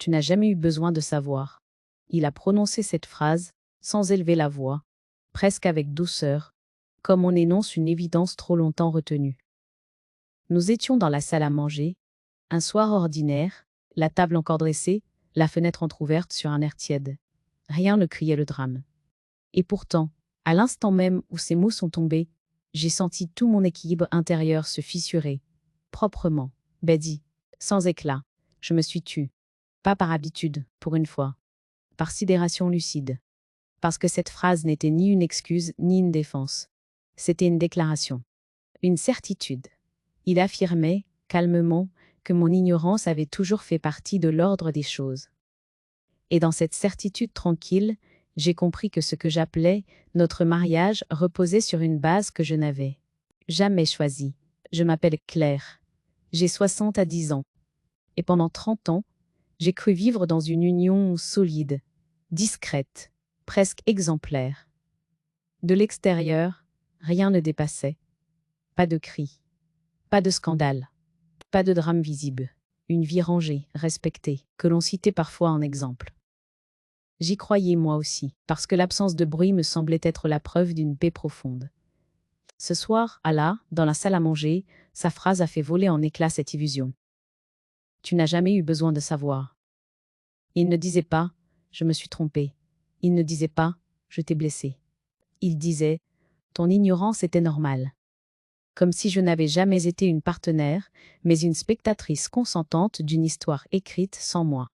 Tu n'as jamais eu besoin de savoir. Il a prononcé cette phrase, sans élever la voix, presque avec douceur, comme on énonce une évidence trop longtemps retenue. Nous étions dans la salle à manger, un soir ordinaire, la table encore dressée, la fenêtre entr'ouverte sur un air tiède. Rien ne criait le drame. Et pourtant, à l'instant même où ces mots sont tombés, j'ai senti tout mon équilibre intérieur se fissurer, proprement, dit, sans éclat. Je me suis tue. Pas par habitude, pour une fois. Par sidération lucide. Parce que cette phrase n'était ni une excuse ni une défense. C'était une déclaration. Une certitude. Il affirmait, calmement, que mon ignorance avait toujours fait partie de l'ordre des choses. Et dans cette certitude tranquille, j'ai compris que ce que j'appelais notre mariage reposait sur une base que je n'avais jamais choisie. Je m'appelle Claire. J'ai 70 ans. Et pendant 30 ans, j'ai cru vivre dans une union solide, discrète, presque exemplaire. De l'extérieur, rien ne dépassait. Pas de cris, pas de scandale, pas de drame visible. Une vie rangée, respectée, que l'on citait parfois en exemple. J'y croyais moi aussi, parce que l'absence de bruit me semblait être la preuve d'une paix profonde. Ce soir, Allah, dans la salle à manger, sa phrase a fait voler en éclats cette illusion. Tu n'as jamais eu besoin de savoir. Il ne disait pas « je me suis trompé ». Il ne disait pas « je t'ai blessé ». Il disait « ton ignorance était normale ». Comme si je n'avais jamais été une partenaire, mais une spectatrice consentante d'une histoire écrite sans moi.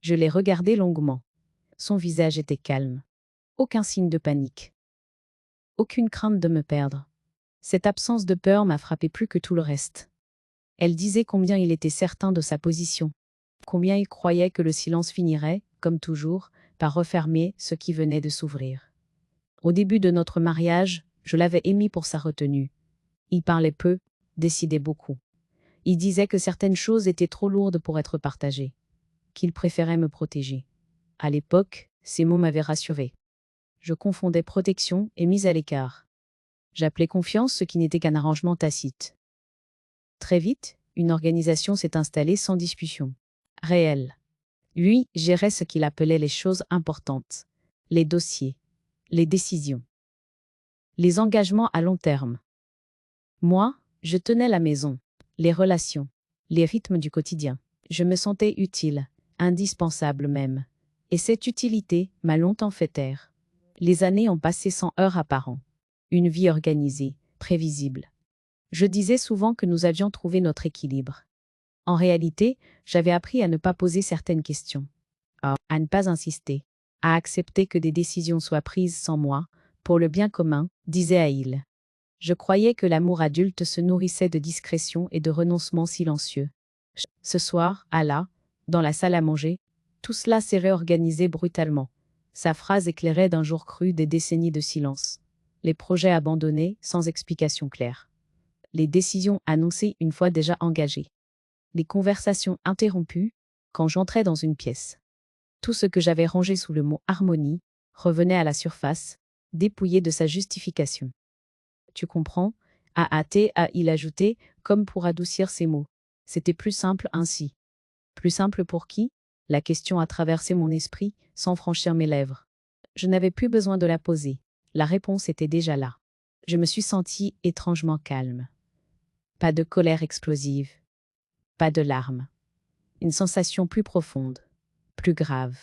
Je l'ai regardé longuement. Son visage était calme. Aucun signe de panique. Aucune crainte de me perdre. Cette absence de peur m'a frappé plus que tout le reste. Elle disait combien il était certain de sa position, combien il croyait que le silence finirait, comme toujours, par refermer ce qui venait de s'ouvrir. Au début de notre mariage, je l'avais émis pour sa retenue. Il parlait peu, décidait beaucoup. Il disait que certaines choses étaient trop lourdes pour être partagées, qu'il préférait me protéger. À l'époque, ces mots m'avaient rassurée. Je confondais protection et mise à l'écart. J'appelais confiance ce qui n'était qu'un arrangement tacite. Très vite, une organisation s'est installée sans discussion. Réelle. Lui gérait ce qu'il appelait les choses importantes, les dossiers, les décisions, les engagements à long terme. Moi, je tenais la maison, les relations, les rythmes du quotidien. Je me sentais utile, indispensable même. Et cette utilité m'a longtemps fait taire. Les années ont passé sans heurts apparents. Une vie organisée, prévisible. Je disais souvent que nous avions trouvé notre équilibre. En réalité, j'avais appris à ne pas poser certaines questions, à ne pas insister, à accepter que des décisions soient prises sans moi, pour le bien commun, disait Aïl. Je croyais que l'amour adulte se nourrissait de discrétion et de renoncements silencieux. Ce soir, Allah, dans la salle à manger, tout cela s'est réorganisé brutalement. Sa phrase éclairait d'un jour cru des décennies de silence. Les projets abandonnés sans explication claire. Les décisions annoncées une fois déjà engagées. Les conversations interrompues quand j'entrais dans une pièce. Tout ce que j'avais rangé sous le mot harmonie revenait à la surface, dépouillé de sa justification. Tu comprends, a-il ajouté, comme pour adoucir ses mots. C'était plus simple ainsi. Plus simple pour qui? La question a traversé mon esprit sans franchir mes lèvres. Je n'avais plus besoin de la poser. La réponse était déjà là. Je me suis sentie étrangement calme. Pas de colère explosive. Pas de larmes. Une sensation plus profonde, plus grave.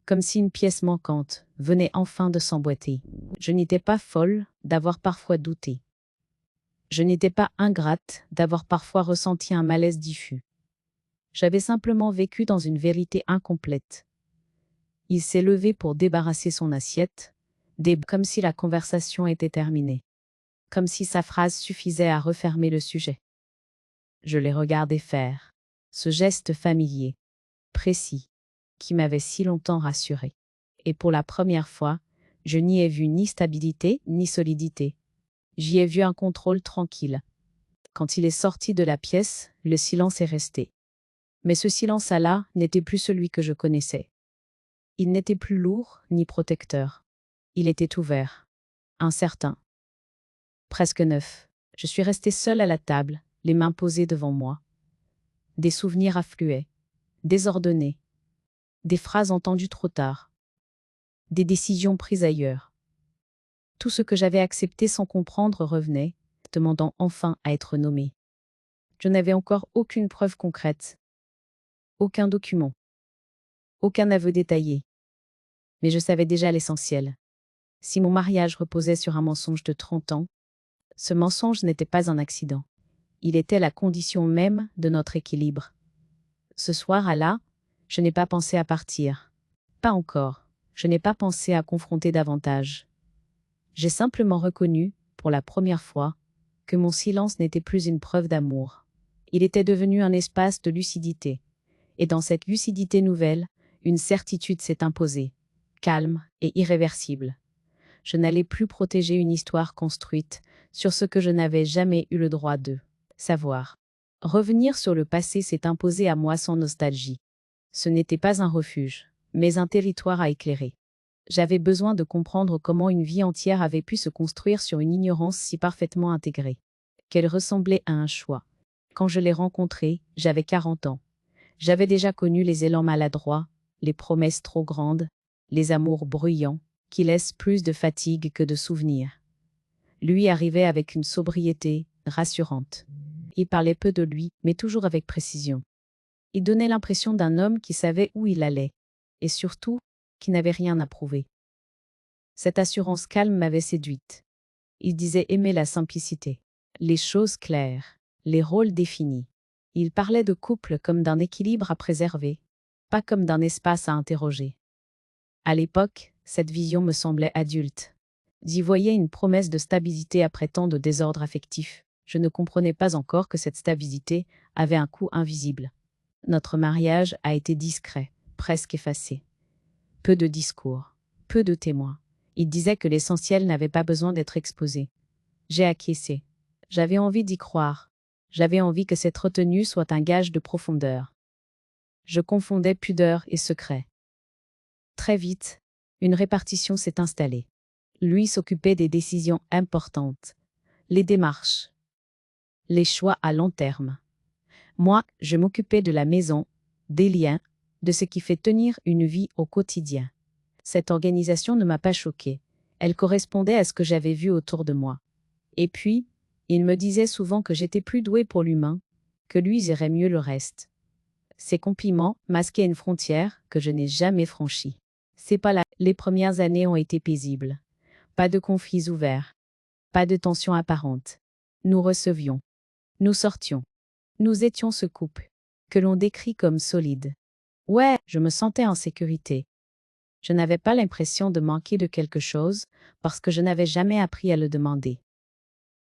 Comme si une pièce manquante venait enfin de s'emboîter. Je n'étais pas folle d'avoir parfois douté. Je n'étais pas ingrate d'avoir parfois ressenti un malaise diffus. J'avais simplement vécu dans une vérité incomplète. Il s'est levé pour débarrasser son assiette, comme si la conversation était terminée. Comme si sa phrase suffisait à refermer le sujet. Je l'ai regardé faire. Ce geste familier, précis, qui m'avait si longtemps rassuré. Et pour la première fois, je n'y ai vu ni stabilité ni solidité. J'y ai vu un contrôle tranquille. Quand il est sorti de la pièce, le silence est resté. Mais ce silence-là n'était plus celui que je connaissais. Il n'était plus lourd ni protecteur. Il était ouvert, incertain, presque neuf. Je suis restée seule à la table, les mains posées devant moi. Des souvenirs affluaient. désordonnées, des phrases entendues trop tard, des décisions prises ailleurs. Tout ce que j'avais accepté sans comprendre revenait, demandant enfin à être nommé. Je n'avais encore aucune preuve concrète, aucun document, aucun aveu détaillé. Mais je savais déjà l'essentiel. Si mon mariage reposait sur un mensonge de 30 ans, ce mensonge n'était pas un accident. Il était la condition même de notre équilibre. Ce soir-là, je n'ai pas pensé à partir. Pas encore. Je n'ai pas pensé à confronter davantage. J'ai simplement reconnu, pour la première fois, que mon silence n'était plus une preuve d'amour. Il était devenu un espace de lucidité. Et dans cette lucidité nouvelle, une certitude s'est imposée, calme et irréversible. Je n'allais plus protéger une histoire construite sur ce que je n'avais jamais eu le droit de savoir. Revenir sur le passé s'est imposé à moi sans nostalgie. Ce n'était pas un refuge, mais un territoire à éclairer. J'avais besoin de comprendre comment une vie entière avait pu se construire sur une ignorance si parfaitement intégrée, qu'elle ressemblait à un choix. Quand je l'ai rencontrée, j'avais 40 ans. J'avais déjà connu les élans maladroits, les promesses trop grandes, les amours bruyants, qui laissent plus de fatigue que de souvenirs. Lui arrivait avec une sobriété rassurante. Il parlait peu de lui, mais toujours avec précision. Il donnait l'impression d'un homme qui savait où il allait, et surtout, qui n'avait rien à prouver. Cette assurance calme m'avait séduite. Il disait aimer la simplicité, les choses claires, les rôles définis. Il parlait de couple comme d'un équilibre à préserver, pas comme d'un espace à interroger. À l'époque, cette vision me semblait adulte. J'y voyais une promesse de stabilité après tant de désordre affectif. Je ne comprenais pas encore que cette stabilité avait un coût invisible. Notre mariage a été discret, presque effacé. Peu de discours, peu de témoins. Il disait que l'essentiel n'avait pas besoin d'être exposé. J'ai acquiescé. J'avais envie d'y croire. J'avais envie que cette retenue soit un gage de profondeur. Je confondais pudeur et secret. Très vite, une répartition s'est installée. Lui s'occupait des décisions importantes, les démarches, les choix à long terme. Moi, je m'occupais de la maison, des liens, de ce qui fait tenir une vie au quotidien. Cette organisation ne m'a pas choquée. Elle correspondait à ce que j'avais vu autour de moi. Et puis, il me disait souvent que j'étais plus douée pour l'humain, que lui gérait mieux le reste. Ces compliments masquaient une frontière que je n'ai jamais franchie. C'est pas là. Les premières années ont été paisibles. Pas de conflits ouverts. Pas de tensions apparentes. Nous recevions. Nous sortions. Nous étions ce couple, que l'on décrit comme solide. Ouais, je me sentais en sécurité. Je n'avais pas l'impression de manquer de quelque chose, parce que je n'avais jamais appris à le demander.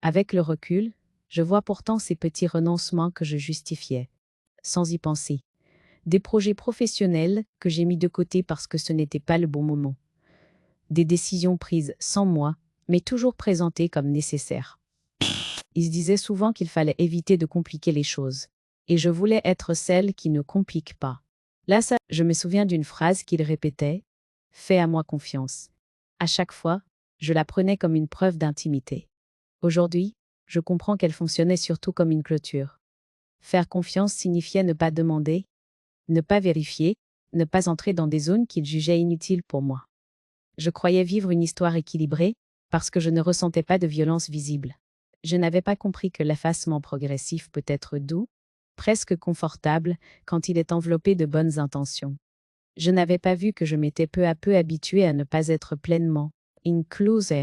Avec le recul, je vois pourtant ces petits renoncements que je justifiais, sans y penser. Des projets professionnels que j'ai mis de côté parce que ce n'était pas le bon moment. Des décisions prises sans moi, mais toujours présentées comme nécessaires. Il se disait souvent qu'il fallait éviter de compliquer les choses. Et je voulais être celle qui ne complique pas. Là, je me souviens d'une phrase qu'il répétait, « Fais à moi confiance ». À chaque fois, je la prenais comme une preuve d'intimité. Aujourd'hui, je comprends qu'elle fonctionnait surtout comme une clôture. Faire confiance signifiait ne pas demander, ne pas vérifier, ne pas entrer dans des zones qu'il jugeait inutiles pour moi. Je croyais vivre une histoire équilibrée, parce que je ne ressentais pas de violence visible. Je n'avais pas compris que l'effacement progressif peut être doux, presque confortable, quand il est enveloppé de bonnes intentions. Je n'avais pas vu que je m'étais peu à peu habituée à ne pas être pleinement incluse.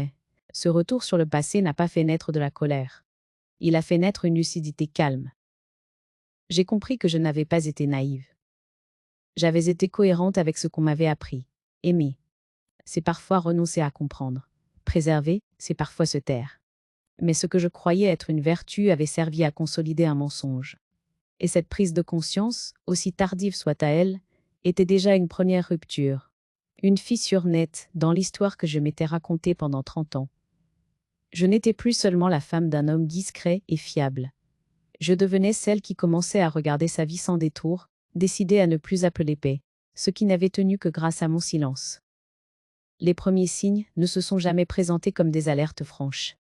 Ce retour sur le passé n'a pas fait naître de la colère. Il a fait naître une lucidité calme. J'ai compris que je n'avais pas été naïve. J'avais été cohérente avec ce qu'on m'avait appris. Aimer, c'est parfois renoncer à comprendre. Préserver, c'est parfois se taire. Mais ce que je croyais être une vertu avait servi à consolider un mensonge. Et cette prise de conscience, aussi tardive soit-elle, était déjà une première rupture. Une fissure nette dans l'histoire que je m'étais racontée pendant 30 ans. Je n'étais plus seulement la femme d'un homme discret et fiable. Je devenais celle qui commençait à regarder sa vie sans détour, décidée à ne plus appeler paix, ce qui n'avait tenu que grâce à mon silence. Les premiers signes ne se sont jamais présentés comme des alertes franches.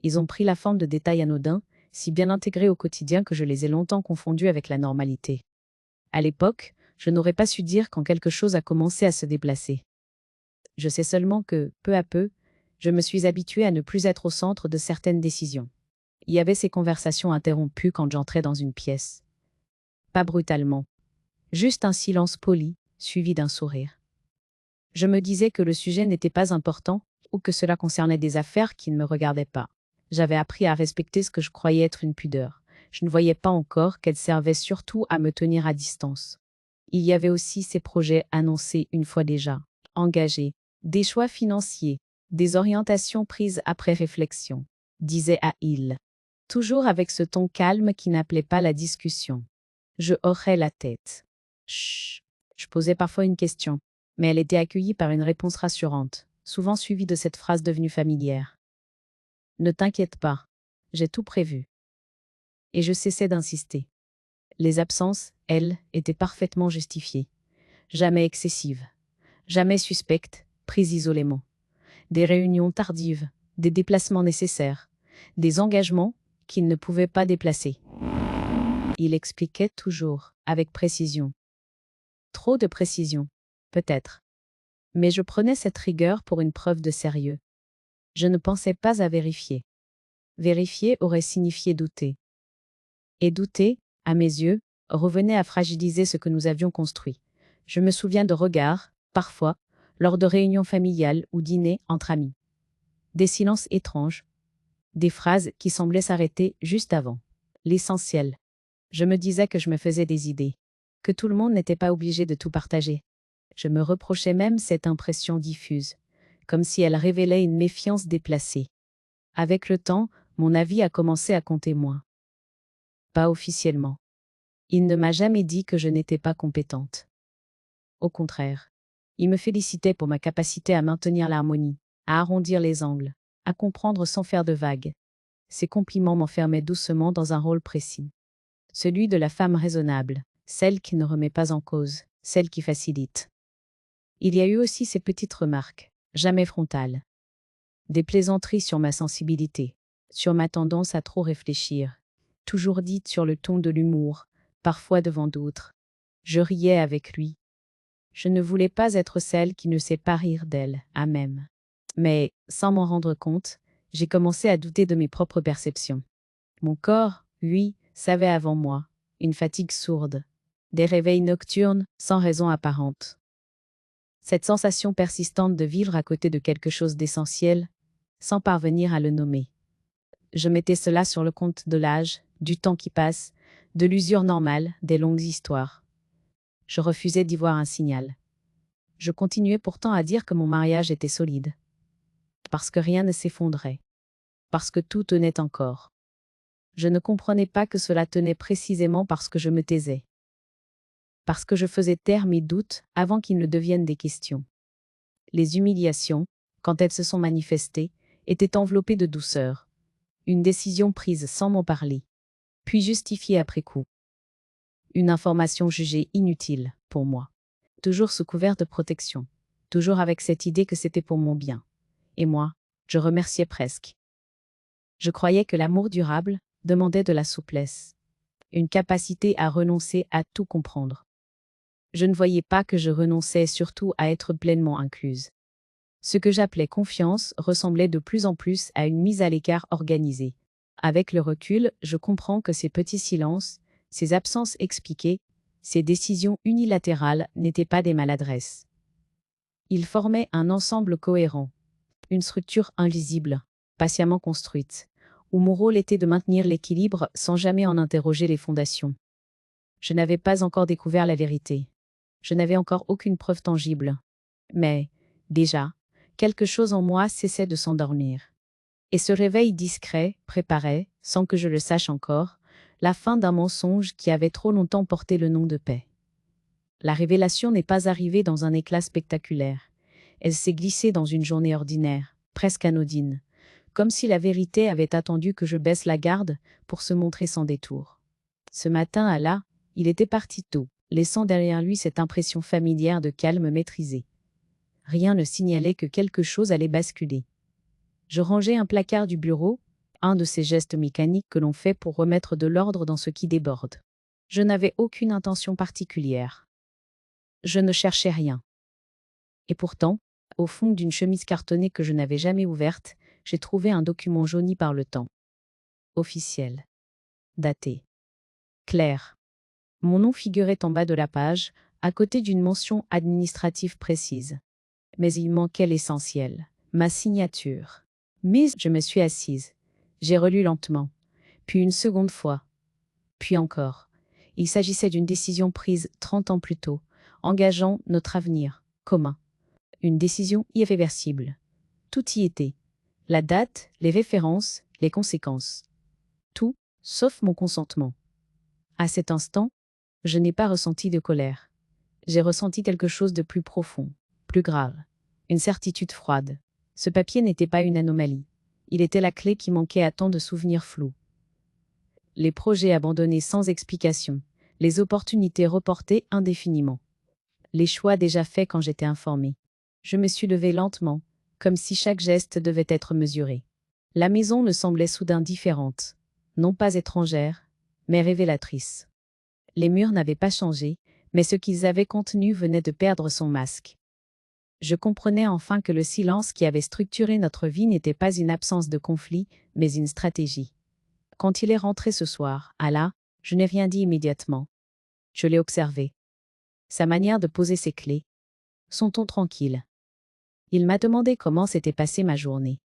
Ils ont pris la forme de détails anodins, si bien intégrés au quotidien que je les ai longtemps confondus avec la normalité. À l'époque, je n'aurais pas su dire quand quelque chose a commencé à se déplacer. Je sais seulement que, peu à peu, je me suis habituée à ne plus être au centre de certaines décisions. Il y avait ces conversations interrompues quand j'entrais dans une pièce. Pas brutalement. Juste un silence poli, suivi d'un sourire. Je me disais que le sujet n'était pas important, ou que cela concernait des affaires qui ne me regardaient pas. J'avais appris à respecter ce que je croyais être une pudeur. Je ne voyais pas encore qu'elle servait surtout à me tenir à distance. Il y avait aussi ces projets annoncés une fois déjà, engagés, des choix financiers, des orientations prises après réflexion, disait Aïl. Toujours avec ce ton calme qui n'appelait pas la discussion. Je hochais la tête. Chut. Je posais parfois une question, mais elle était accueillie par une réponse rassurante, souvent suivie de cette phrase devenue familière. Ne t'inquiète pas, j'ai tout prévu. Et je cessais d'insister. Les absences, elles, étaient parfaitement justifiées. Jamais excessives, jamais suspectes, prises isolément. Des réunions tardives, des déplacements nécessaires, des engagements qu'il ne pouvait pas déplacer. Il expliquait toujours, avec précision. Trop de précision, peut-être. Mais je prenais cette rigueur pour une preuve de sérieux. Je ne pensais pas à vérifier. Vérifier aurait signifié douter. Et douter, à mes yeux, revenait à fragiliser ce que nous avions construit. Je me souviens de regards, parfois, lors de réunions familiales ou dîners entre amis. Des silences étranges. Des phrases qui semblaient s'arrêter juste avant. L'essentiel. Je me disais que je me faisais des idées. Que tout le monde n'était pas obligé de tout partager. Je me reprochais même cette impression diffuse, comme si elle révélait une méfiance déplacée. Avec le temps, mon avis a commencé à compter moins. Pas officiellement. Il ne m'a jamais dit que je n'étais pas compétente. Au contraire. Il me félicitait pour ma capacité à maintenir l'harmonie, à arrondir les angles, à comprendre sans faire de vagues. Ces compliments m'enfermaient doucement dans un rôle précis. Celui de la femme raisonnable, celle qui ne remet pas en cause, celle qui facilite. Il y a eu aussi ces petites remarques, jamais frontales. Des plaisanteries sur ma sensibilité, sur ma tendance à trop réfléchir, toujours dites sur le ton de l'humour, parfois devant d'autres. Je riais avec lui. Je ne voulais pas être celle qui ne sait pas rire d'elle, à même. Mais, sans m'en rendre compte, j'ai commencé à douter de mes propres perceptions. Mon corps, lui, savait avant moi, une fatigue sourde, des réveils nocturnes sans raison apparente. Cette sensation persistante de vivre à côté de quelque chose d'essentiel, sans parvenir à le nommer. Je mettais cela sur le compte de l'âge, du temps qui passe, de l'usure normale, des longues histoires. Je refusais d'y voir un signal. Je continuais pourtant à dire que mon mariage était solide. Parce que rien ne s'effondrait. Parce que tout tenait encore. Je ne comprenais pas que cela tenait précisément parce que je me taisais. Parce que je faisais taire mes doutes avant qu'ils ne deviennent des questions. Les humiliations, quand elles se sont manifestées, étaient enveloppées de douceur. Une décision prise sans m'en parler, puis justifiée après coup. Une information jugée inutile, pour moi. Toujours sous couvert de protection. Toujours avec cette idée que c'était pour mon bien. Et moi, je remerciais presque. Je croyais que l'amour durable demandait de la souplesse. Une capacité à renoncer à tout comprendre. Je ne voyais pas que je renonçais surtout à être pleinement incluse. Ce que j'appelais confiance ressemblait de plus en plus à une mise à l'écart organisée. Avec le recul, je comprends que ces petits silences, ces absences expliquées, ces décisions unilatérales n'étaient pas des maladresses. Ils formaient un ensemble cohérent, une structure invisible, patiemment construite, où mon rôle était de maintenir l'équilibre sans jamais en interroger les fondations. Je n'avais pas encore découvert la vérité. Je n'avais encore aucune preuve tangible. Mais, déjà, quelque chose en moi cessait de s'endormir. Et ce réveil discret préparait, sans que je le sache encore, la fin d'un mensonge qui avait trop longtemps porté le nom de paix. La révélation n'est pas arrivée dans un éclat spectaculaire. Elle s'est glissée dans une journée ordinaire, presque anodine, comme si la vérité avait attendu que je baisse la garde pour se montrer sans détour. Ce matin-là, il était parti tôt, laissant derrière lui cette impression familière de calme maîtrisé. Rien ne signalait que quelque chose allait basculer. Je rangeais un placard du bureau, un de ces gestes mécaniques que l'on fait pour remettre de l'ordre dans ce qui déborde. Je n'avais aucune intention particulière. Je ne cherchais rien. Et pourtant, au fond d'une chemise cartonnée que je n'avais jamais ouverte, j'ai trouvé un document jauni par le temps. Officiel. Daté. Clair. Mon nom figurait en bas de la page, à côté d'une mention administrative précise. Mais il manquait l'essentiel, ma signature. Mais je me suis assise. J'ai relu lentement, puis une seconde fois, puis encore. Il s'agissait d'une décision prise 30 ans plus tôt, engageant notre avenir commun. Une décision irréversible. Tout y était. La date, les références, les conséquences. Tout, sauf mon consentement. À cet instant, je n'ai pas ressenti de colère. J'ai ressenti quelque chose de plus profond, plus grave. Une certitude froide. Ce papier n'était pas une anomalie. Il était la clé qui manquait à tant de souvenirs flous. Les projets abandonnés sans explication. Les opportunités reportées indéfiniment. Les choix déjà faits quand j'étais informée. Je me suis levée lentement, comme si chaque geste devait être mesuré. La maison me semblait soudain différente. Non pas étrangère, mais révélatrice. Les murs n'avaient pas changé, mais ce qu'ils avaient contenu venait de perdre son masque. Je comprenais enfin que le silence qui avait structuré notre vie n'était pas une absence de conflit, mais une stratégie. Quand il est rentré ce soir, je n'ai rien dit immédiatement. Je l'ai observé. Sa manière de poser ses clés. Son ton tranquille. Il m'a demandé comment s'était passée ma journée.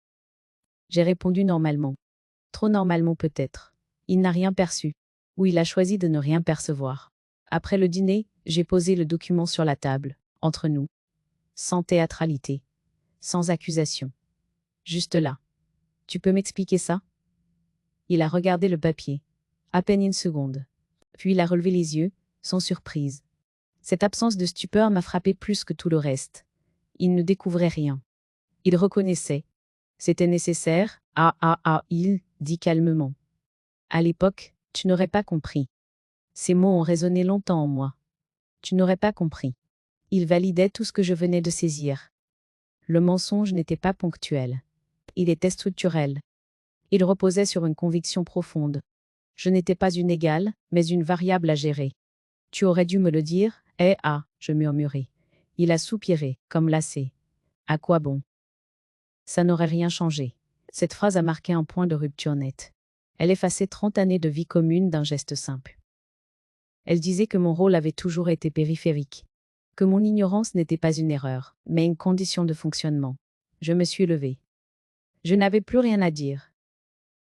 J'ai répondu normalement. Trop normalement peut-être. Il n'a rien perçu. Ou il a choisi de ne rien percevoir. Après le dîner, j'ai posé le document sur la table, entre nous. Sans théâtralité. Sans accusation. Juste là. Tu peux m'expliquer ça? Il a regardé le papier. À peine une seconde. Puis il a relevé les yeux, sans surprise. Cette absence de stupeur m'a frappé plus que tout le reste. Il ne découvrait rien. Il reconnaissait. C'était nécessaire. Il dit calmement. À l'époque, tu n'aurais pas compris. Ces mots ont résonné longtemps en moi. Tu n'aurais pas compris. Il validait tout ce que je venais de saisir. Le mensonge n'était pas ponctuel. Il était structurel. Il reposait sur une conviction profonde. Je n'étais pas une égale, mais une variable à gérer. Tu aurais dû me le dire, je murmurai. Il a soupiré, comme lassé. À quoi bon? Ça n'aurait rien changé. Cette phrase a marqué un point de rupture net. Elle effaçait 30 années de vie commune d'un geste simple. Elle disait que mon rôle avait toujours été périphérique, que mon ignorance n'était pas une erreur, mais une condition de fonctionnement. Je me suis levée. Je n'avais plus rien à dire.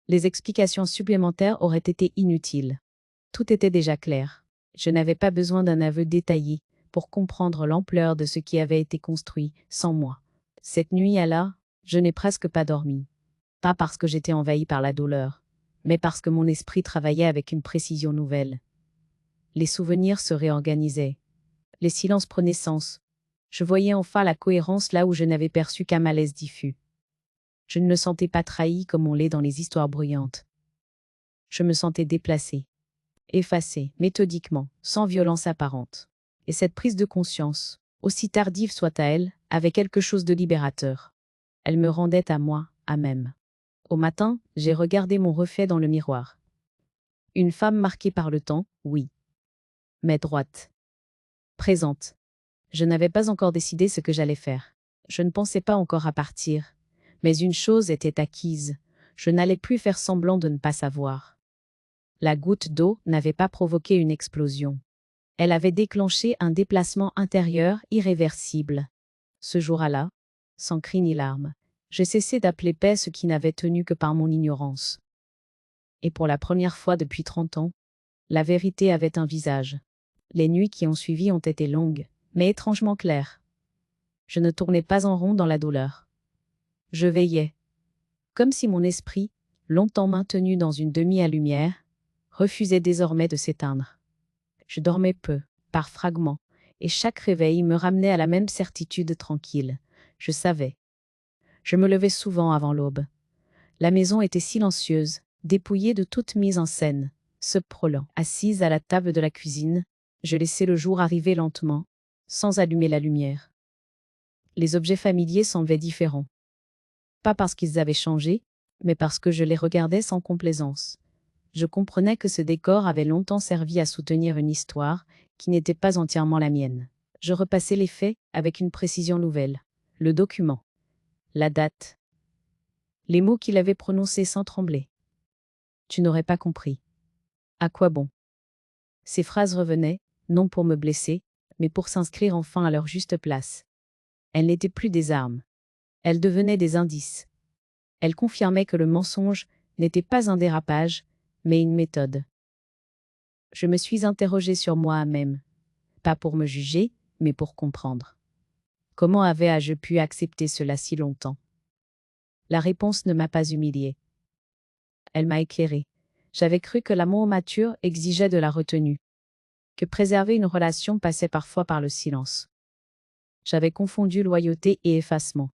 Les explications supplémentaires auraient été inutiles. Tout était déjà clair. Je n'avais pas besoin d'un aveu détaillé pour comprendre l'ampleur de ce qui avait été construit sans moi. Cette nuit je n'ai presque pas dormi. Pas parce que j'étais envahie par la douleur, mais parce que mon esprit travaillait avec une précision nouvelle. Les souvenirs se réorganisaient. Les silences prenaient sens. Je voyais enfin la cohérence là où je n'avais perçu qu'un malaise diffus. Je ne me sentais pas trahie comme on l'est dans les histoires bruyantes. Je me sentais déplacée, effacée, méthodiquement, sans violence apparente. Et cette prise de conscience, aussi tardive soit-elle, avait quelque chose de libérateur. Elle me rendait à moi, à même. Au matin, j'ai regardé mon reflet dans le miroir. Une femme marquée par le temps, oui. Mais droite. Présente. Je n'avais pas encore décidé ce que j'allais faire. Je ne pensais pas encore à partir. Mais une chose était acquise. Je n'allais plus faire semblant de ne pas savoir. La goutte d'eau n'avait pas provoqué une explosion. Elle avait déclenché un déplacement intérieur irréversible. Ce jour-là, sans cri ni larmes, j'ai cessé d'appeler paix ce qui n'avait tenu que par mon ignorance. Et pour la première fois depuis 30 ans, la vérité avait un visage. Les nuits qui ont suivi ont été longues, mais étrangement claires. Je ne tournais pas en rond dans la douleur. Je veillais. Comme si mon esprit, longtemps maintenu dans une demi-lumière, refusait désormais de s'éteindre. Je dormais peu, par fragments, et chaque réveil me ramenait à la même certitude tranquille. Je savais. Je me levais souvent avant l'aube. La maison était silencieuse, dépouillée de toute mise en scène. Cependant, assise à la table de la cuisine, je laissais le jour arriver lentement, sans allumer la lumière. Les objets familiers semblaient différents. Pas parce qu'ils avaient changé, mais parce que je les regardais sans complaisance. Je comprenais que ce décor avait longtemps servi à soutenir une histoire qui n'était pas entièrement la mienne. Je repassais les faits avec une précision nouvelle. Le document, la date, les mots qu'il avait prononcés sans trembler. Tu n'aurais pas compris. À quoi bon? Ces phrases revenaient, non pour me blesser, mais pour s'inscrire enfin à leur juste place. Elles n'étaient plus des armes. Elles devenaient des indices. Elles confirmaient que le mensonge n'était pas un dérapage, mais une méthode. Je me suis interrogée sur moi-même, pas pour me juger, mais pour comprendre. Comment avais-je pu accepter cela si longtemps? La réponse ne m'a pas humiliée. Elle m'a éclairée. J'avais cru que l'amour mature exigeait de la retenue, que préserver une relation passait parfois par le silence. J'avais confondu loyauté et effacement,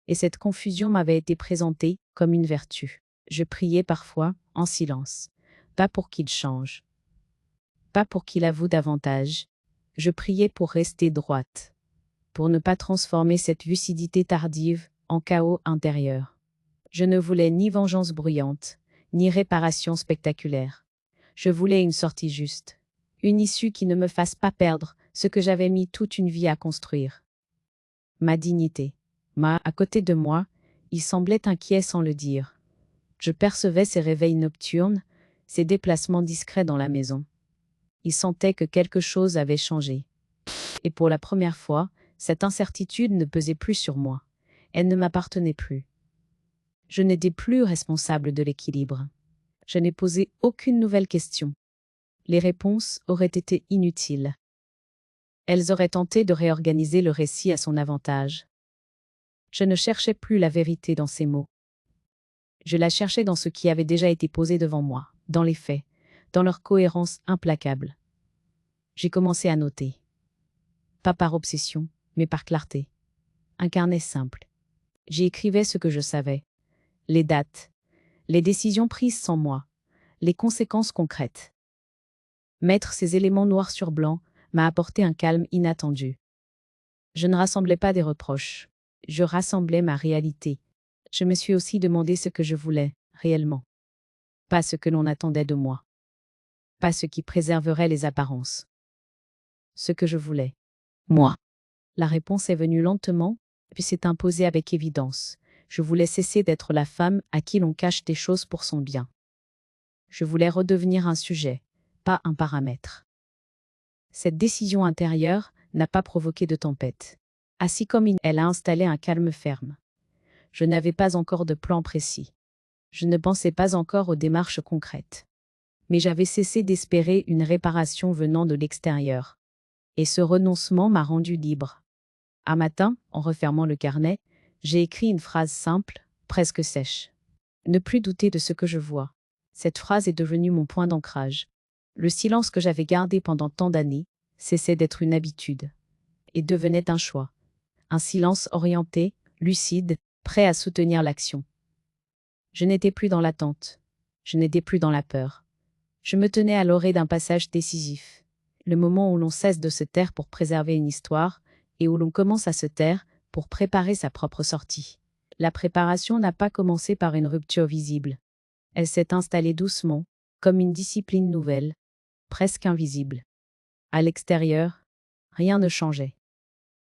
et cette confusion m'avait été présentée comme une vertu. Je priais parfois, en silence, pas pour qu'il change, pas pour qu'il avoue davantage. Je priais pour rester droite, pour ne pas transformer cette lucidité tardive en chaos intérieur. Je ne voulais ni vengeance bruyante, ni réparation spectaculaire. Je voulais une sortie juste, une issue qui ne me fasse pas perdre ce que j'avais mis toute une vie à construire. Ma dignité. À côté de moi, il semblait inquiet sans le dire. Je percevais ses réveils nocturnes, ses déplacements discrets dans la maison. Il sentait que quelque chose avait changé. Et pour la première fois, cette incertitude ne pesait plus sur moi. Elle ne m'appartenait plus. Je n'étais plus responsable de l'équilibre. Je n'ai posé aucune nouvelle question. Les réponses auraient été inutiles. Elles auraient tenté de réorganiser le récit à son avantage. Je ne cherchais plus la vérité dans ces mots. Je la cherchais dans ce qui avait déjà été posé devant moi, dans les faits, dans leur cohérence implacable. J'ai commencé à noter. Pas par obsession, mais par clarté. Un carnet simple. J'y écrivais ce que je savais. Les dates, les décisions prises sans moi, les conséquences concrètes. Mettre ces éléments noirs sur blanc m'a apporté un calme inattendu. Je ne rassemblais pas des reproches. Je rassemblais ma réalité. Je me suis aussi demandé ce que je voulais, réellement. Pas ce que l'on attendait de moi. Pas ce qui préserverait les apparences. Ce que je voulais. Moi. La réponse est venue lentement, puis s'est imposée avec évidence. Je voulais cesser d'être la femme à qui l'on cache des choses pour son bien. Je voulais redevenir un sujet, pas un paramètre. Cette décision intérieure n'a pas provoqué de tempête. Assis comme elle a installé un calme ferme. Je n'avais pas encore de plan précis. Je ne pensais pas encore aux démarches concrètes. Mais j'avais cessé d'espérer une réparation venant de l'extérieur. Et ce renoncement m'a rendu libre. Un matin, en refermant le carnet, j'ai écrit une phrase simple, presque sèche. Ne plus douter de ce que je vois. Cette phrase est devenue mon point d'ancrage. Le silence que j'avais gardé pendant tant d'années cessait d'être une habitude et devenait un choix. Un silence orienté, lucide, prêt à soutenir l'action. Je n'étais plus dans l'attente. Je n'étais plus dans la peur. Je me tenais à l'orée d'un passage décisif. Le moment où l'on cesse de se taire pour préserver une histoire et où l'on commence à se taire pour préparer sa propre sortie. La préparation n'a pas commencé par une rupture visible. Elle s'est installée doucement, comme une discipline nouvelle, presque invisible. À l'extérieur, rien ne changeait.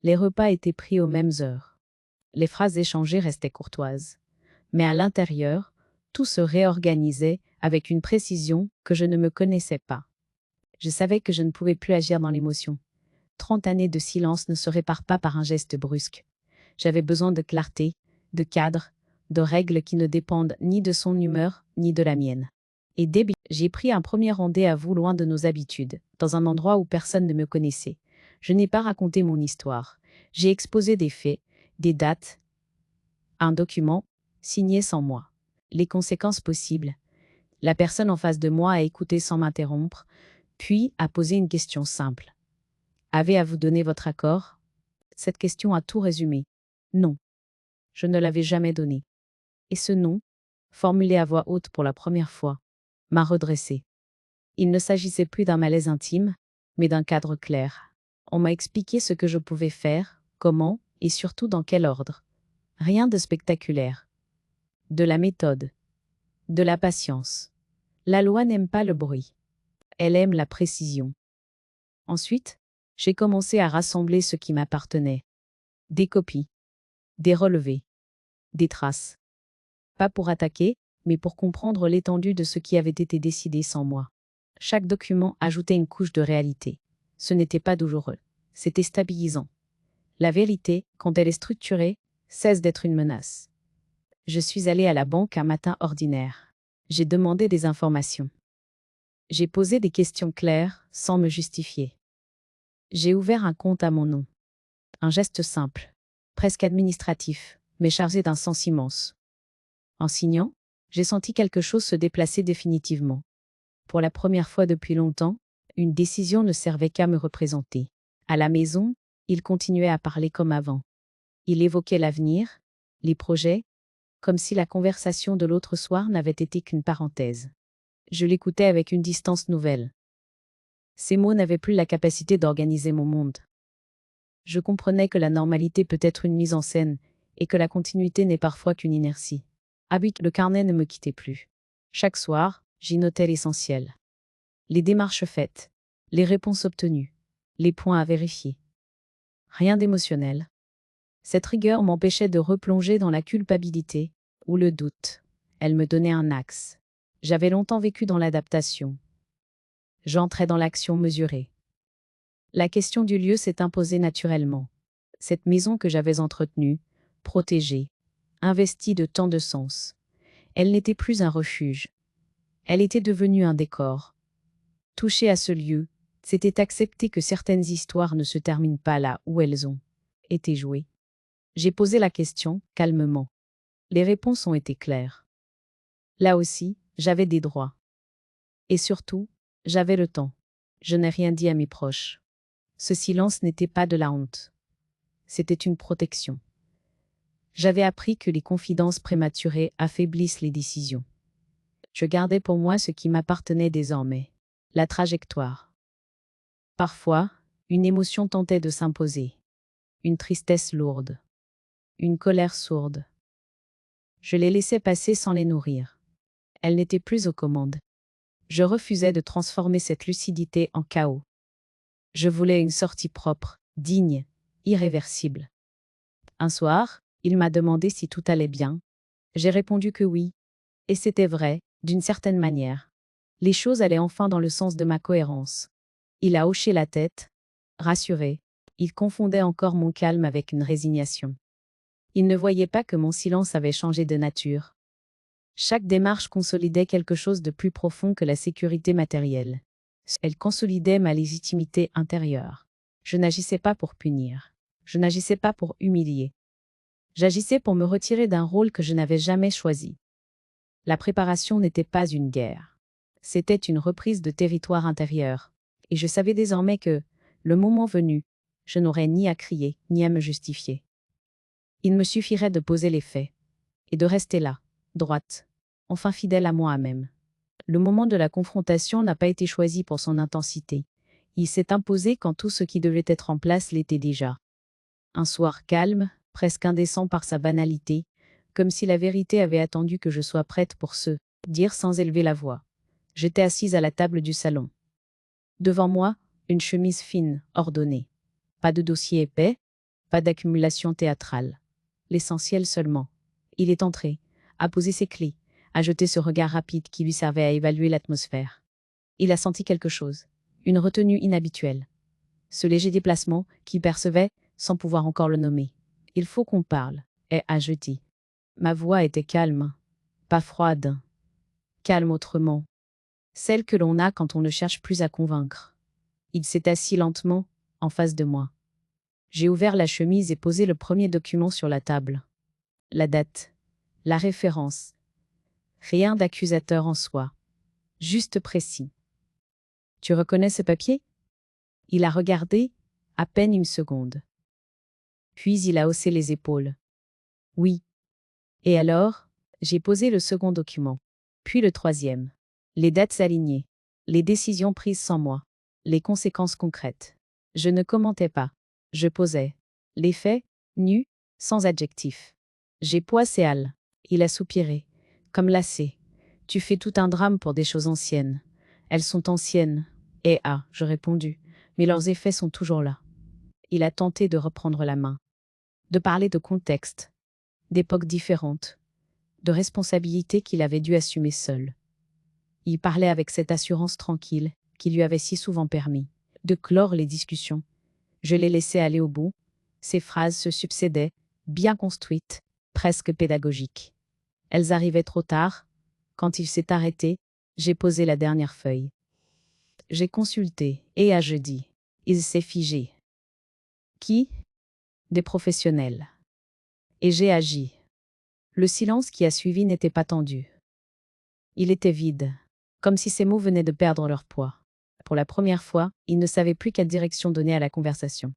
Les repas étaient pris aux mêmes heures. Les phrases échangées restaient courtoises. Mais à l'intérieur, tout se réorganisait avec une précision que je ne me connaissais pas. Je savais que je ne pouvais plus agir dans l'émotion. 30 années de silence ne se réparent pas par un geste brusque. J'avais besoin de clarté, de cadre, de règles qui ne dépendent ni de son humeur, ni de la mienne. Et j'ai pris un premier rendez-vous loin de nos habitudes, dans un endroit où personne ne me connaissait. Je n'ai pas raconté mon histoire. J'ai exposé des faits, des dates, un document, signé sans moi. Les conséquences possibles. La personne en face de moi a écouté sans m'interrompre, puis a posé une question simple. Avez-vous donné votre accord? Cette question a tout résumé. Non. Je ne l'avais jamais donné. Et ce non, formulé à voix haute pour la première fois, m'a redressé. Il ne s'agissait plus d'un malaise intime, mais d'un cadre clair. On m'a expliqué ce que je pouvais faire, comment, et surtout dans quel ordre. Rien de spectaculaire. De la méthode. De la patience. La loi n'aime pas le bruit. Elle aime la précision. Ensuite, j'ai commencé à rassembler ce qui m'appartenait. Des copies, des relevés, des traces. Pas pour attaquer, mais pour comprendre l'étendue de ce qui avait été décidé sans moi. Chaque document ajoutait une couche de réalité. Ce n'était pas douloureux. C'était stabilisant. La vérité, quand elle est structurée, cesse d'être une menace. Je suis allée à la banque un matin ordinaire. J'ai demandé des informations. J'ai posé des questions claires, sans me justifier. J'ai ouvert un compte à mon nom. Un geste simple, presque administratif, mais chargé d'un sens immense. En signant, j'ai senti quelque chose se déplacer définitivement. Pour la première fois depuis longtemps, une décision ne servait qu'à me représenter. À la maison, il continuait à parler comme avant. Il évoquait l'avenir, les projets, comme si la conversation de l'autre soir n'avait été qu'une parenthèse. Je l'écoutais avec une distance nouvelle. Ces mots n'avaient plus la capacité d'organiser mon monde. Je comprenais que la normalité peut être une mise en scène, et que la continuité n'est parfois qu'une inertie. Le carnet ne me quittait plus. Chaque soir, j'y notais l'essentiel. Les démarches faites, les réponses obtenues, les points à vérifier. Rien d'émotionnel. Cette rigueur m'empêchait de replonger dans la culpabilité ou le doute. Elle me donnait un axe. J'avais longtemps vécu dans l'adaptation. J'entrais dans l'action mesurée. La question du lieu s'est imposée naturellement. Cette maison que j'avais entretenue, protégée, investie de tant de sens, elle n'était plus un refuge. Elle était devenue un décor. Toucher à ce lieu, c'était accepter que certaines histoires ne se terminent pas là où elles ont été jouées. J'ai posé la question, calmement. Les réponses ont été claires. Là aussi, j'avais des droits. Et surtout, j'avais le temps. Je n'ai rien dit à mes proches. Ce silence n'était pas de la honte. C'était une protection. J'avais appris que les confidences prématurées affaiblissent les décisions. Je gardais pour moi ce qui m'appartenait désormais, la trajectoire. Parfois, une émotion tentait de s'imposer. Une tristesse lourde. Une colère sourde. Je les laissais passer sans les nourrir. Elles n'étaient plus aux commandes. Je refusais de transformer cette lucidité en chaos. Je voulais une sortie propre, digne, irréversible. Un soir, il m'a demandé si tout allait bien. J'ai répondu que oui. Et c'était vrai, d'une certaine manière. Les choses allaient enfin dans le sens de ma cohérence. Il a hoché la tête, rassuré. Il confondait encore mon calme avec une résignation. Il ne voyait pas que mon silence avait changé de nature. Chaque démarche consolidait quelque chose de plus profond que la sécurité matérielle. Elle consolidait ma légitimité intérieure. Je n'agissais pas pour punir. Je n'agissais pas pour humilier. J'agissais pour me retirer d'un rôle que je n'avais jamais choisi. La préparation n'était pas une guerre. C'était une reprise de territoire intérieur. Et je savais désormais que, le moment venu, je n'aurais ni à crier, ni à me justifier. Il me suffirait de poser les faits. Et de rester là, droite, enfin fidèle à moi-même. Le moment de la confrontation n'a pas été choisi pour son intensité. Il s'est imposé quand tout ce qui devait être en place l'était déjà. Un soir calme, presque indécent par sa banalité, comme si la vérité avait attendu que je sois prête pour se dire sans élever la voix. J'étais assise à la table du salon. Devant moi, une chemise fine, ordonnée. Pas de dossier épais, pas d'accumulation théâtrale. L'essentiel seulement. Il est entré, a posé ses clés, a jeté ce regard rapide qui lui servait à évaluer l'atmosphère. Il a senti quelque chose, une retenue inhabituelle. Ce léger déplacement qu'il percevait, sans pouvoir encore le nommer. Il faut qu'on parle, ai-je dit. Ma voix était calme, pas froide. Calme autrement. Celle que l'on a quand on ne cherche plus à convaincre. Il s'est assis lentement, en face de moi. J'ai ouvert la chemise et posé le premier document sur la table. La date, la référence. Rien d'accusateur en soi. Juste précis. Tu reconnais ce papier? Il a regardé, à peine une seconde. Puis il a haussé les épaules. Oui. Et alors, j'ai posé le second document. Puis le troisième. Les dates alignées. Les décisions prises sans moi. Les conséquences concrètes. Je ne commentais pas. Je posais. Les faits, nus, sans adjectif. J'ai poissé Al. Il a soupiré, comme lassé, Tu fais tout un drame pour des choses anciennes. Elles sont anciennes. Et je répondu, mais leurs effets sont toujours là. Il a tenté de reprendre la main, de parler de contexte, d'époques différentes, de responsabilités qu'il avait dû assumer seul. Il parlait avec cette assurance tranquille qui lui avait si souvent permis de clore les discussions. Je l'ai laissé aller au bout. Ses phrases se succédaient, bien construites, presque pédagogiques. Elles arrivaient trop tard. Quand il s'est arrêté, j'ai posé la dernière feuille. J'ai consulté, et à jeudi. Il s'est figé. Qui? Des professionnels. Et j'ai agi. Le silence qui a suivi n'était pas tendu. Il était vide, comme si ses mots venaient de perdre leur poids. Pour la première fois, il ne savait plus quelle direction donner à la conversation.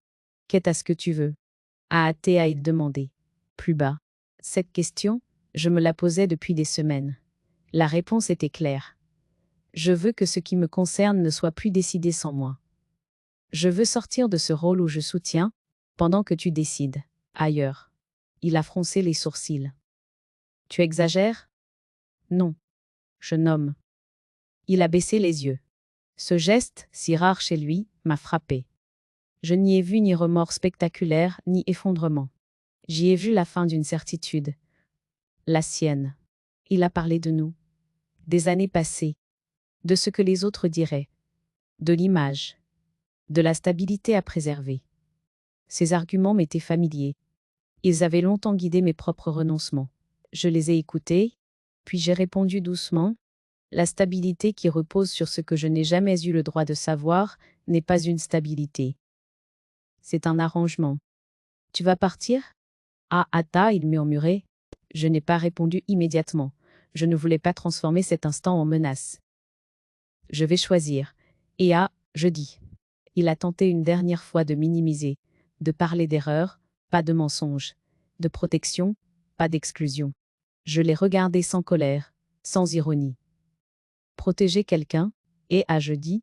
Qu'est-ce que tu veux? A il demandé. Plus bas. Cette question, je me la posais depuis des semaines. La réponse était claire. Je veux que ce qui me concerne ne soit plus décidé sans moi. Je veux sortir de ce rôle où je soutiens, pendant que tu décides, ailleurs. Il a froncé les sourcils. Tu exagères? Non. Je nomme. Il a baissé les yeux. Ce geste, si rare chez lui, m'a frappé. Je n'y ai vu ni remords spectaculaires, ni effondrement. J'y ai vu la fin d'une certitude. La sienne. Il a parlé de nous. Des années passées. De ce que les autres diraient. De l'image. De la stabilité à préserver. Ces arguments m'étaient familiers. Ils avaient longtemps guidé mes propres renoncements. Je les ai écoutés, puis j'ai répondu doucement. La stabilité qui repose sur ce que je n'ai jamais eu le droit de savoir n'est pas une stabilité. C'est un arrangement. Tu vas partir? Il murmurait. Je n'ai pas répondu immédiatement. Je ne voulais pas transformer cet instant en menace. Je vais choisir. Et je dis. Il a tenté une dernière fois de minimiser, de parler d'erreur, pas de mensonge, de protection, pas d'exclusion. Je l'ai regardé sans colère, sans ironie. Protéger quelqu'un, je dis,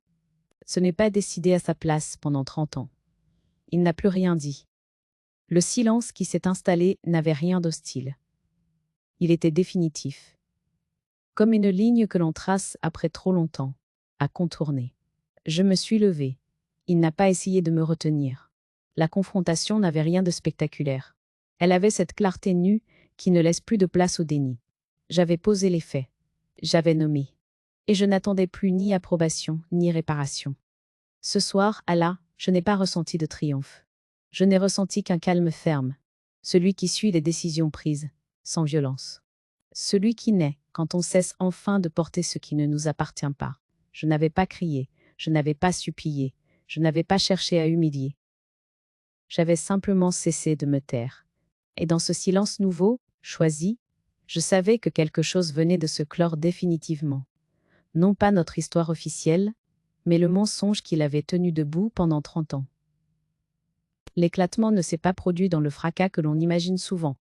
ce n'est pas décider à sa place pendant 30 ans. Il n'a plus rien dit. Le silence qui s'est installé n'avait rien d'hostile. Il était définitif. Comme une ligne que l'on trace après trop longtemps, à contourner. Je me suis levée. Il n'a pas essayé de me retenir. La confrontation n'avait rien de spectaculaire. Elle avait cette clarté nue qui ne laisse plus de place au déni. J'avais posé les faits. J'avais nommé. Et je n'attendais plus ni approbation, ni réparation. Ce soir, je n'ai pas ressenti de triomphe. Je n'ai ressenti qu'un calme ferme, celui qui suit les décisions prises, sans violence. Celui qui naît quand on cesse enfin de porter ce qui ne nous appartient pas. Je n'avais pas crié, je n'avais pas supplié, je n'avais pas cherché à humilier. J'avais simplement cessé de me taire. Et dans ce silence nouveau, choisi, je savais que quelque chose venait de se clore définitivement. Non pas notre histoire officielle, mais le mensonge qui l'avait tenu debout pendant 30 ans. L'éclatement ne s'est pas produit dans le fracas que l'on imagine souvent.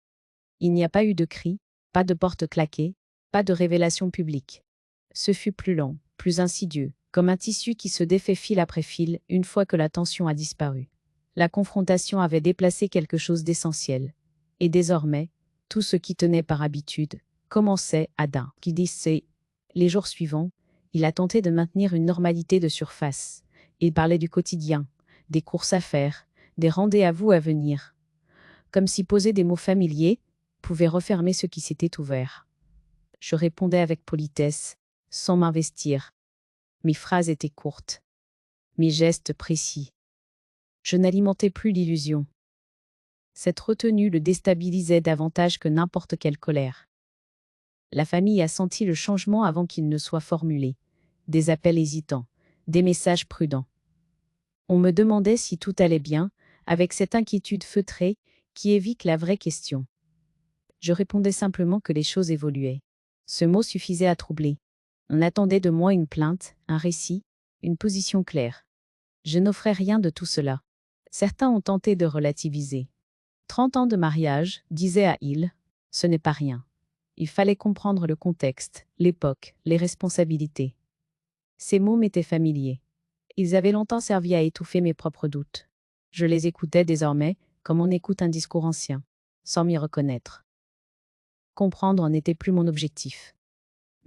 Il n'y a pas eu de cris, pas de porte claquée, pas de révélation publique. Ce fut plus lent, plus insidieux, comme un tissu qui se défait fil après fil une fois que la tension a disparu. La confrontation avait déplacé quelque chose d'essentiel. Et désormais, tout ce qui tenait par habitude commençait qui disait. Les jours suivants, il a tenté de maintenir une normalité de surface. Il parlait du quotidien, des courses à faire, des rendez-vous à venir. Comme si poser des mots familiers pouvait refermer ce qui s'était ouvert. Je répondais avec politesse, sans m'investir. Mes phrases étaient courtes, mes gestes précis. Je n'alimentais plus l'illusion. Cette retenue le déstabilisait davantage que n'importe quelle colère. La famille a senti le changement avant qu'il ne soit formulé. Des appels hésitants, des messages prudents. On me demandait si tout allait bien, avec cette inquiétude feutrée qui évite la vraie question. Je répondais simplement que les choses évoluaient. Ce mot suffisait à troubler. On attendait de moi une plainte, un récit, une position claire. Je n'offrais rien de tout cela. Certains ont tenté de relativiser. 30 ans de mariage, disait ce n'est pas rien. Il fallait comprendre le contexte, l'époque, les responsabilités. Ces mots m'étaient familiers. Ils avaient longtemps servi à étouffer mes propres doutes. Je les écoutais désormais, comme on écoute un discours ancien, sans m'y reconnaître. Comprendre n'était plus mon objectif.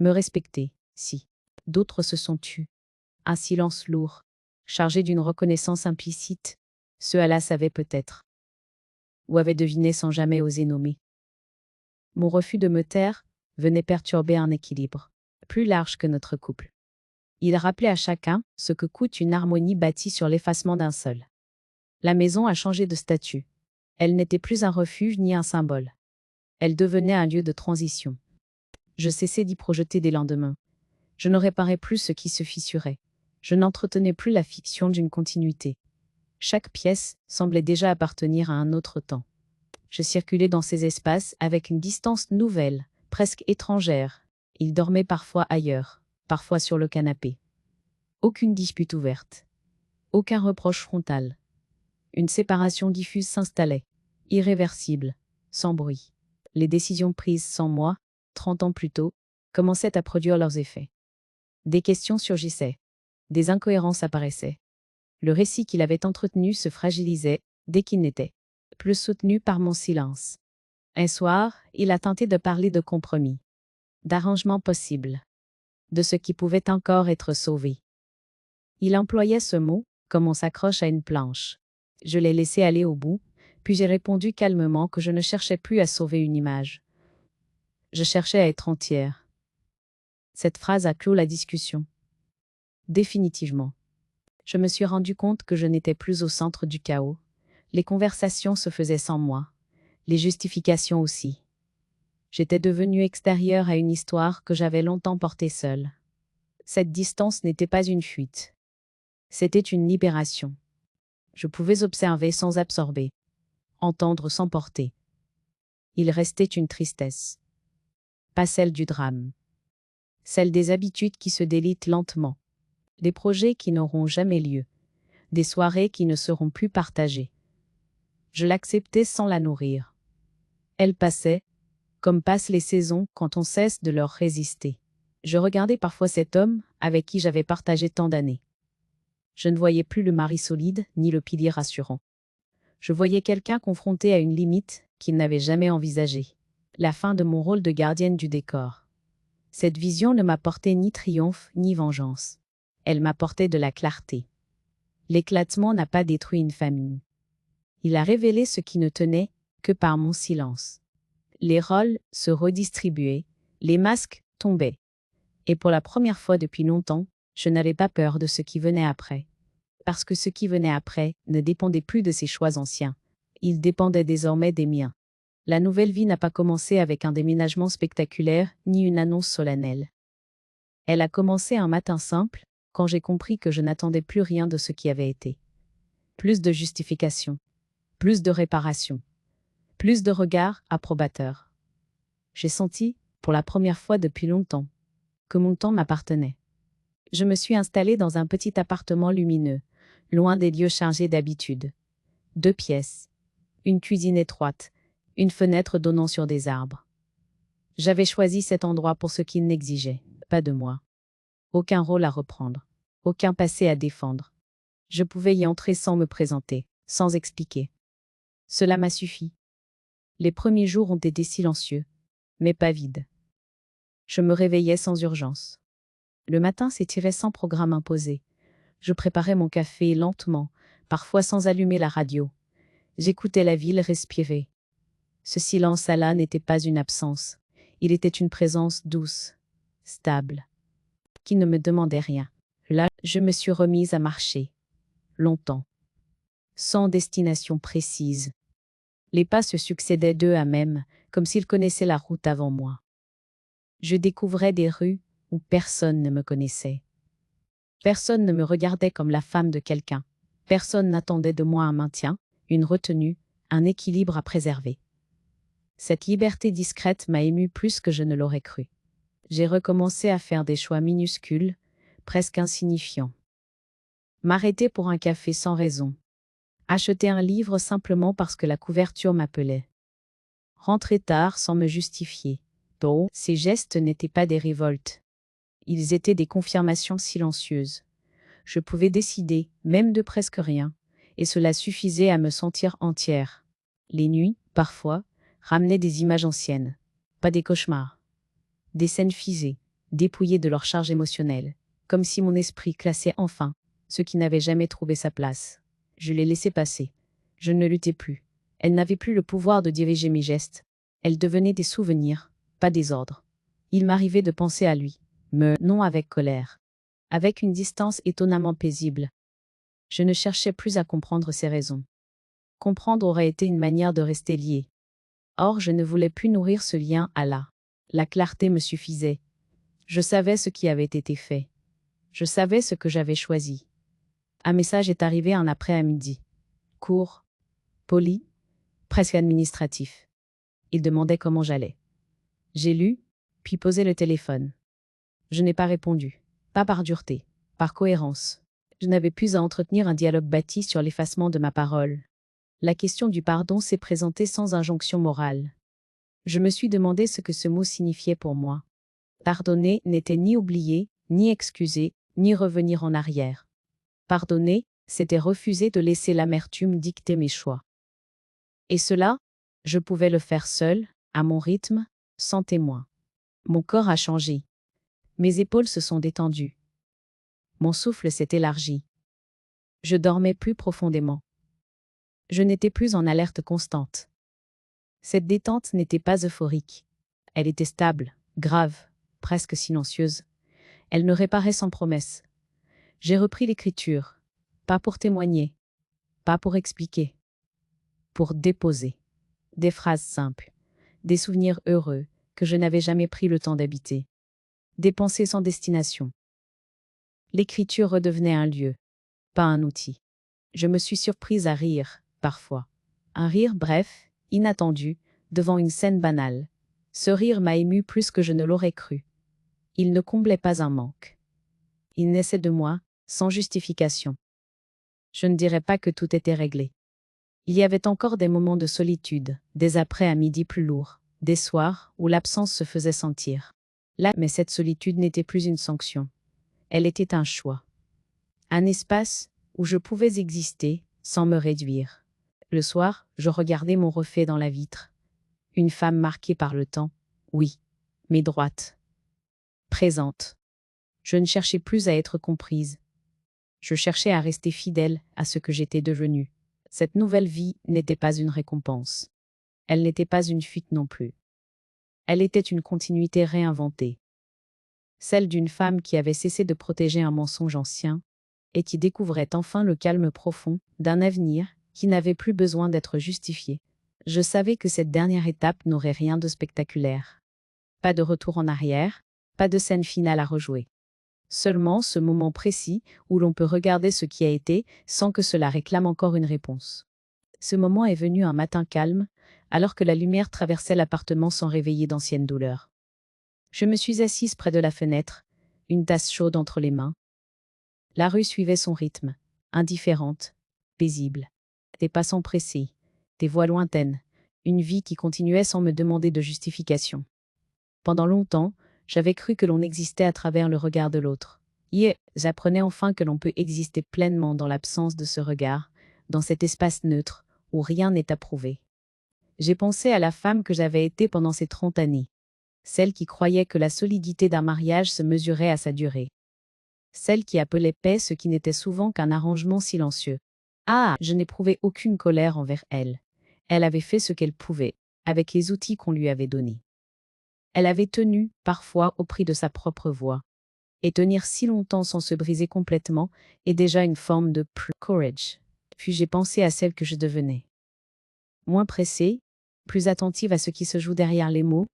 me respecter, si. D'autres se sont tus. Un silence lourd, chargé d'une reconnaissance implicite. Ceux-là savaient peut-être. Ou avaient deviné sans jamais oser nommer. Mon refus de me taire venait perturber un équilibre, plus large que notre couple. Il rappelait à chacun ce que coûte une harmonie bâtie sur l'effacement d'un seul. La maison a changé de statut. Elle n'était plus un refuge ni un symbole. Elle devenait un lieu de transition. Je cessais d'y projeter des lendemains. Je ne réparais plus ce qui se fissurait. Je n'entretenais plus la fiction d'une continuité. Chaque pièce semblait déjà appartenir à un autre temps. Je circulais dans ces espaces avec une distance nouvelle, presque étrangère. Il dormait parfois ailleurs, parfois sur le canapé. Aucune dispute ouverte. Aucun reproche frontal. Une séparation diffuse s'installait, irréversible, sans bruit. Les décisions prises sans moi, 30 ans plus tôt, commençaient à produire leurs effets. Des questions surgissaient. Des incohérences apparaissaient. Le récit qu'il avait entretenu se fragilisait dès qu'il n'était plus soutenu par mon silence. Un soir, il a tenté de parler de compromis, d'arrangements possibles, de ce qui pouvait encore être sauvé. Il employait ce mot comme on s'accroche à une planche. Je l'ai laissé aller au bout, puis j'ai répondu calmement que je ne cherchais plus à sauver une image. Je cherchais à être entière. Cette phrase a clos la discussion. Définitivement. Je me suis rendu compte que je n'étais plus au centre du chaos. Les conversations se faisaient sans moi. Les justifications aussi. J'étais devenue extérieure à une histoire que j'avais longtemps portée seule. Cette distance n'était pas une fuite. C'était une libération. Je pouvais observer sans absorber, entendre sans porter. Il restait une tristesse. Pas celle du drame. Celle des habitudes qui se délitent lentement. Des projets qui n'auront jamais lieu. Des soirées qui ne seront plus partagées. Je l'acceptais sans la nourrir. Elle passait, comme passent les saisons quand on cesse de leur résister. Je regardais parfois cet homme avec qui j'avais partagé tant d'années. Je ne voyais plus le mari solide ni le pilier rassurant. Je voyais quelqu'un confronté à une limite qu'il n'avait jamais envisagée. La fin de mon rôle de gardienne du décor. Cette vision ne m'apportait ni triomphe ni vengeance. Elle m'apportait de la clarté. L'éclatement n'a pas détruit une famille. Il a révélé ce qui ne tenait que par mon silence. Les rôles se redistribuaient, les masques tombaient. Et pour la première fois depuis longtemps, je n'avais pas peur de ce qui venait après. Parce que ce qui venait après ne dépendait plus de ses choix anciens. Il dépendait désormais des miens. La nouvelle vie n'a pas commencé avec un déménagement spectaculaire ni une annonce solennelle. Elle a commencé un matin simple, quand j'ai compris que je n'attendais plus rien de ce qui avait été. Plus de justification, plus de réparation, plus de regards approbateurs. J'ai senti, pour la première fois depuis longtemps, que mon temps m'appartenait. Je me suis installée dans un petit appartement lumineux, loin des lieux chargés d'habitude. 2 pièces, une cuisine étroite, une fenêtre donnant sur des arbres. J'avais choisi cet endroit pour ce qu'il n'exigeait, pas de moi. Aucun rôle à reprendre, aucun passé à défendre. Je pouvais y entrer sans me présenter, sans expliquer. Cela m'a suffi. Les premiers jours ont été silencieux, mais pas vides. Je me réveillais sans urgence. Le matin s'étirait sans programme imposé. Je préparais mon café lentement, parfois sans allumer la radio. J'écoutais la ville respirer. Ce silence-là n'était pas une absence. Il était une présence douce, stable, qui ne me demandait rien. Là, je me suis remise à marcher. Longtemps. Sans destination précise. Les pas se succédaient d'eux à même, comme s'ils connaissaient la route avant moi. Je découvrais des rues où personne ne me connaissait. Personne ne me regardait comme la femme de quelqu'un. Personne n'attendait de moi un maintien, une retenue, un équilibre à préserver. Cette liberté discrète m'a émue plus que je ne l'aurais cru. J'ai recommencé à faire des choix minuscules, presque insignifiants. M'arrêter pour un café sans raison. Acheter un livre simplement parce que la couverture m'appelait. Rentrer tard sans me justifier. Bon, ces gestes n'étaient pas des révoltes. Ils étaient des confirmations silencieuses. Je pouvais décider, même de presque rien, et cela suffisait à me sentir entière. Les nuits, parfois, ramenaient des images anciennes. Pas des cauchemars. Des scènes figées. dépouillés de leur charge émotionnelle, comme si mon esprit classait enfin ceux qui n'avaient jamais trouvé sa place. Je les laissais passer. Je ne luttais plus. Elle n'avait plus le pouvoir de diriger mes gestes. Elles devenaient des souvenirs, pas des ordres. Il m'arrivait de penser à lui, mais non avec colère, avec une distance étonnamment paisible. Je ne cherchais plus à comprendre ses raisons. Comprendre aurait été une manière de rester lié. Or, je ne voulais plus nourrir ce lien à là. La clarté me suffisait. Je savais ce qui avait été fait. Je savais ce que j'avais choisi. Un message est arrivé un après-midi. Court, poli, presque administratif. Il demandait comment j'allais. J'ai lu, puis posé le téléphone. Je n'ai pas répondu. Pas par dureté, par cohérence. Je n'avais plus à entretenir un dialogue bâti sur l'effacement de ma parole. La question du pardon s'est présentée sans injonction morale. Je me suis demandé ce que ce mot signifiait pour moi. Pardonner n'était ni oublier, ni excuser, ni revenir en arrière. Pardonner, c'était refuser de laisser l'amertume dicter mes choix. Et cela, je pouvais le faire seul, à mon rythme, sans témoin. Mon corps a changé. Mes épaules se sont détendues. Mon souffle s'est élargi. Je dormais plus profondément. Je n'étais plus en alerte constante. Cette détente n'était pas euphorique. Elle était stable, grave, presque silencieuse. Elle ne réparait sans promesse. J'ai repris l'écriture, pas pour témoigner, pas pour expliquer, pour déposer. Des phrases simples, des souvenirs heureux que je n'avais jamais pris le temps d'habiter. Des pensées sans destination. L'écriture redevenait un lieu, pas un outil. Je me suis surprise à rire, parfois. Un rire bref, inattendu, devant une scène banale. Ce rire m'a ému plus que je ne l'aurais cru. Il ne comblait pas un manque. Il naissait de moi, sans justification. Je ne dirais pas que tout était réglé. Il y avait encore des moments de solitude, des après-midi plus lourds, des soirs où l'absence se faisait sentir. Là, mais cette solitude n'était plus une sanction. Elle était un choix. Un espace où je pouvais exister sans me réduire. Le soir, je regardais mon reflet dans la vitre. Une femme marquée par le temps, oui, mais droite. Présente. Je ne cherchais plus à être comprise. Je cherchais à rester fidèle à ce que j'étais devenue. Cette nouvelle vie n'était pas une récompense. Elle n'était pas une fuite non plus. Elle était une continuité réinventée. Celle d'une femme qui avait cessé de protéger un mensonge ancien et qui découvrait enfin le calme profond d'un avenir qui n'avait plus besoin d'être justifié. Je savais que cette dernière étape n'aurait rien de spectaculaire. Pas de retour en arrière, pas de scène finale à rejouer. Seulement ce moment précis où l'on peut regarder ce qui a été sans que cela réclame encore une réponse. Ce moment est venu un matin calme, alors que la lumière traversait l'appartement sans réveiller d'anciennes douleurs. Je me suis assise près de la fenêtre, une tasse chaude entre les mains. La rue suivait son rythme, indifférente, paisible. Des passants pressés, des voix lointaines, une vie qui continuait sans me demander de justification. Pendant longtemps, j'avais cru que l'on existait à travers le regard de l'autre. J'apprenais enfin que l'on peut exister pleinement dans l'absence de ce regard, dans cet espace neutre, où rien n'est approuvé. J'ai pensé à la femme que j'avais été pendant ces 30 années. Celle qui croyait que la solidité d'un mariage se mesurait à sa durée. Celle qui appelait paix ce qui n'était souvent qu'un arrangement silencieux. Ah, je n'éprouvais aucune colère envers elle. Elle avait fait ce qu'elle pouvait, avec les outils qu'on lui avait donnés. Elle avait tenu, parfois, au prix de sa propre voix. Et tenir si longtemps sans se briser complètement est déjà une forme de courage. Puis j'ai pensé à celle que je devenais. Moins pressée, plus attentive à ce qui se joue derrière les mots,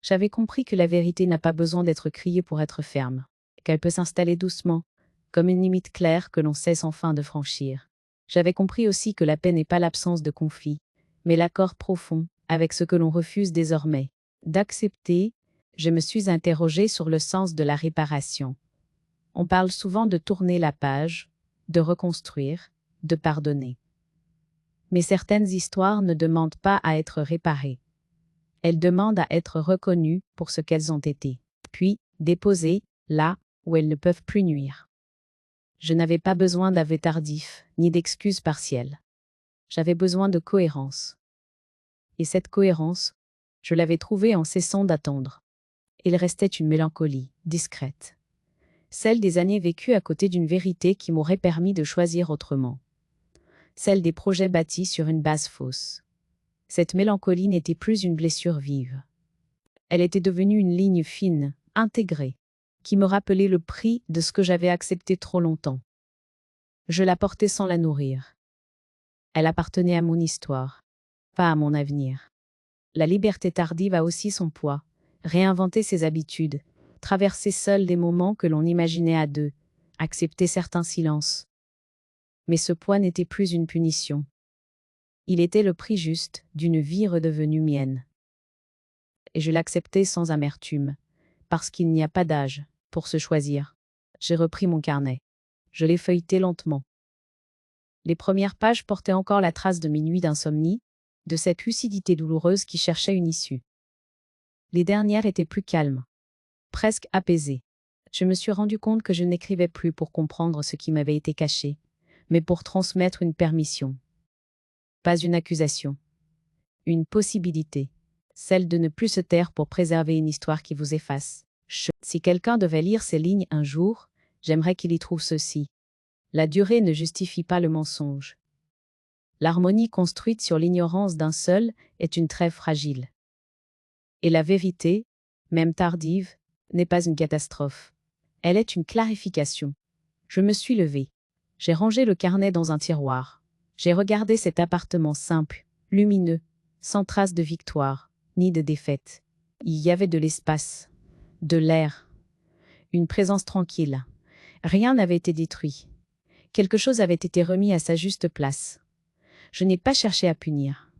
j'avais compris que la vérité n'a pas besoin d'être criée pour être ferme, qu'elle peut s'installer doucement, comme une limite claire que l'on cesse enfin de franchir. J'avais compris aussi que la paix n'est pas l'absence de conflit, mais l'accord profond avec ce que l'on refuse désormais d'accepter. Je me suis interrogée sur le sens de la réparation. On parle souvent de tourner la page, de reconstruire, de pardonner. Mais certaines histoires ne demandent pas à être réparées. Elles demandent à être reconnues pour ce qu'elles ont été, puis déposées là où elles ne peuvent plus nuire. Je n'avais pas besoin d'aveu tardif, ni d'excuses partielles. J'avais besoin de cohérence. Et cette cohérence, je l'avais trouvée en cessant d'attendre. il restait une mélancolie, discrète. Celle des années vécues à côté d'une vérité qui m'aurait permis de choisir autrement. Celle des projets bâtis sur une base fausse. Cette mélancolie n'était plus une blessure vive. Elle était devenue une ligne fine, intégrée, qui me rappelait le prix de ce que j'avais accepté trop longtemps. Je la portais sans la nourrir. Elle appartenait à mon histoire, pas à mon avenir. La liberté tardive a aussi son poids. Réinventer ses habitudes, traverser seul des moments que l'on imaginait à deux, accepter certains silences. Mais ce poids n'était plus une punition. Il était le prix juste d'une vie redevenue mienne. Et je l'acceptais sans amertume, parce qu'il n'y a pas d'âge pour se choisir. J'ai repris mon carnet. Je l'ai feuilleté lentement. Les premières pages portaient encore la trace de mes nuits d'insomnie, de cette lucidité douloureuse qui cherchait une issue. Les dernières étaient plus calmes, presque apaisées. Je me suis rendu compte que je n'écrivais plus pour comprendre ce qui m'avait été caché, mais pour transmettre une permission. Pas une accusation. Une possibilité. Celle de ne plus se taire pour préserver une histoire qui vous efface. Si quelqu'un devait lire ces lignes un jour, j'aimerais qu'il y trouve ceci. La durée ne justifie pas le mensonge. L'harmonie construite sur l'ignorance d'un seul est une trêve fragile. Et la vérité, même tardive, n'est pas une catastrophe. Elle est une clarification. Je me suis levée. J'ai rangé le carnet dans un tiroir. J'ai regardé cet appartement simple, lumineux, sans trace de victoire, ni de défaite. Il y avait de l'espace, de l'air, une présence tranquille. Rien n'avait été détruit. Quelque chose avait été remis à sa juste place. Je n'ai pas cherché à punir.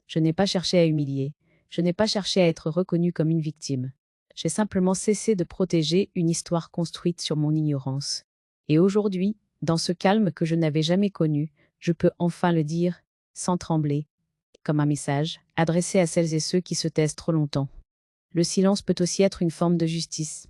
Je n'ai pas cherché à humilier. Je n'ai pas cherché à être reconnue comme une victime. J'ai simplement cessé de protéger une histoire construite sur mon ignorance. Et aujourd'hui, dans ce calme que je n'avais jamais connu, je peux enfin le dire, sans trembler, comme un message, adressé à celles et ceux qui se taisent trop longtemps. Le silence peut aussi être une forme de justice.